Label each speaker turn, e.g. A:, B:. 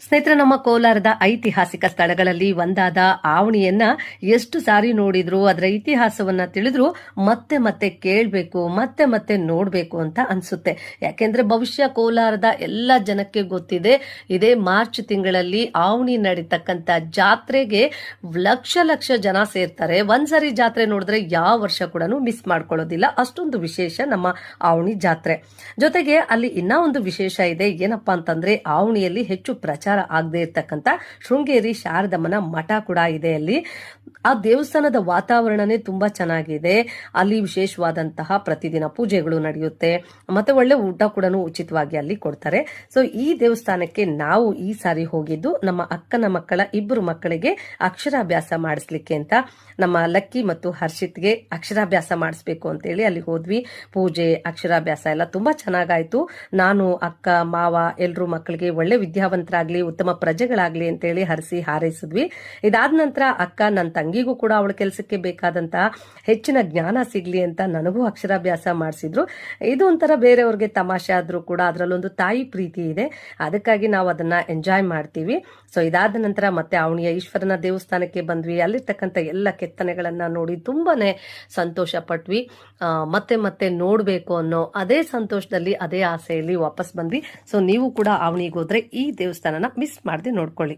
A: ಸ್ನೇಹಿತರೆ, ನಮ್ಮ ಕೋಲಾರದ ಐತಿಹಾಸಿಕ ಸ್ಥಳಗಳಲ್ಲಿ ಒಂದಾದ ಆವಣಿಯನ್ನ ಎಷ್ಟು ಸಾರಿ ನೋಡಿದ್ರು, ಅದರ ಇತಿಹಾಸವನ್ನ ತಿಳಿದ್ರು ಮತ್ತೆ ಮತ್ತೆ ಕೇಳಬೇಕು, ಮತ್ತೆ ಮತ್ತೆ ನೋಡಬೇಕು ಅಂತ ಅನ್ಸುತ್ತೆ. ಯಾಕೆಂದ್ರೆ ಬಹುಶಃ ಕೋಲಾರದ ಎಲ್ಲ ಜನಕ್ಕೆ ಗೊತ್ತಿದೆ, ಇದೇ ಮಾರ್ಚ್ ತಿಂಗಳಲ್ಲಿ ಆವಣಿ ನಡೀತಕ್ಕಂತ ಜಾತ್ರೆಗೆ ಲಕ್ಷ ಲಕ್ಷ ಜನ ಸೇರ್ತಾರೆ. ಒಂದ್ಸರಿ ಜಾತ್ರೆ ನೋಡಿದ್ರೆ ಯಾವ ವರ್ಷ ಕೂಡ ಮಿಸ್ ಮಾಡ್ಕೊಳ್ಳೋದಿಲ್ಲ. ಅಷ್ಟೊಂದು ವಿಶೇಷ ನಮ್ಮ ಆವಣಿ ಜಾತ್ರೆ. ಜೊತೆಗೆ ಅಲ್ಲಿ ಇನ್ನ ಒಂದು ವಿಶೇಷ ಇದೆ. ಏನಪ್ಪಾ ಅಂತಂದ್ರೆ, ಆವಣಿಯಲ್ಲಿ ಹೆಚ್ಚು ಪ್ರಚಾರ ಆಗದೆ ಇರ್ತಕ್ಕಂಥ ಶೃಂಗೇರಿ ಶಾರದಮ್ಮನ ಮಠ ಕೂಡ ಇದೆ. ಅಲ್ಲಿ ಆ ದೇವಸ್ಥಾನದ ವಾತಾವರಣನೇ ತುಂಬಾ ಚೆನ್ನಾಗಿದೆ. ಅಲ್ಲಿ ವಿಶೇಷವಾದಂತಹ ಪ್ರತಿದಿನ ಪೂಜೆಗಳು ನಡೆಯುತ್ತೆ, ಮತ್ತೆ ಒಳ್ಳೆ ಊಟ ಕೂಡ ಉಚಿತವಾಗಿ ಅಲ್ಲಿ ಕೊಡ್ತಾರೆ. ಸೊ ಈ ದೇವಸ್ಥಾನಕ್ಕೆ ನಾವು ಈ ಸಾರಿ ಹೋಗಿದ್ದು ನಮ್ಮ ಅಕ್ಕನ ಮಕ್ಕಳ ಇಬ್ಬರು ಮಕ್ಕಳಿಗೆ ಅಕ್ಷರಾಭ್ಯಾಸ ಮಾಡಿಸ್ಲಿಕ್ಕೆ ಅಂತ. ನಮ್ಮ ಲಕ್ಕಿ ಮತ್ತು ಹರ್ಷಿತ್ಗೆ ಅಕ್ಷರಾಭ್ಯಾಸ ಮಾಡಿಸ್ಬೇಕು ಅಂತೇಳಿ ಅಲ್ಲಿ ಹೋದ್ವಿ. ಪೂಜೆ, ಅಕ್ಷರಾಭ್ಯಾಸ ಎಲ್ಲ ತುಂಬಾ ಚೆನ್ನಾಗಾಯ್ತು. ನಾನು, ಅಕ್ಕ, ಮಾವ ಎಲ್ರು ಮಕ್ಕಳಿಗೆ ಒಳ್ಳೆ ವಿದ್ಯಾವಂತರಾಗ್ಲಿ, ಉತ್ತಮ ಪ್ರಜೆಗಳಾಗ್ಲಿ ಅಂತೇಳಿ ಹರಿಸಿ ಹಾರೈಸಿದ್ವಿ. ಇದಾದ ನಂತರ ಅಕ್ಕ ನನ್ನ ತಂಗಿಗೂ ಕೂಡ ಅವಳ ಕೆಲಸಕ್ಕೆ ಬೇಕಾದಂತಹ ಹೆಚ್ಚಿನ ಜ್ಞಾನ ಸಿಗ್ಲಿ ಅಂತ ನನಗೂ ಅಕ್ಷರಾಭ್ಯಾಸ ಮಾಡಿಸಿದ್ರು. ಇದು ಒಂಥರ ಬೇರೆಯವ್ರಿಗೆ ತಮಾಷೆ ಆದ್ರೂ ಕೂಡ ಅದರಲ್ಲೊಂದು ತಾಯಿ ಪ್ರೀತಿ ಇದೆ, ಅದಕ್ಕಾಗಿ ನಾವು ಅದನ್ನ ಎಂಜಾಯ್ ಮಾಡ್ತೀವಿ. ಸೊ ಇದಾದ ನಂತರ ಮತ್ತೆ ಆವಣಿಯ ಈಶ್ವರನ ದೇವಸ್ಥಾನಕ್ಕೆ ಬಂದ್ವಿ. ಅಲ್ಲಿರ್ತಕ್ಕಂಥ ಎಲ್ಲ ಕೆತ್ತನೆಗಳನ್ನ ನೋಡಿ ತುಂಬಾನೇ ಸಂತೋಷ ಪಟ್ವಿ. ಮತ್ತೆ ಮತ್ತೆ ನೋಡ್ಬೇಕು ಅನ್ನೋ ಅದೇ ಸಂತೋಷದಲ್ಲಿ, ಅದೇ ಆಸೆಯಲ್ಲಿ ವಾಪಸ್ ಬಂದ್ವಿ. ಸೊ ನೀವು ಕೂಡ ಆವಣಿಗೆ ಹೋದ್ರೆ ಈ ದೇವಸ್ಥಾನನ ಮಿಸ್ ಮಾಡದೆ ನೋಡ್ಕೊಳ್ಳಿ.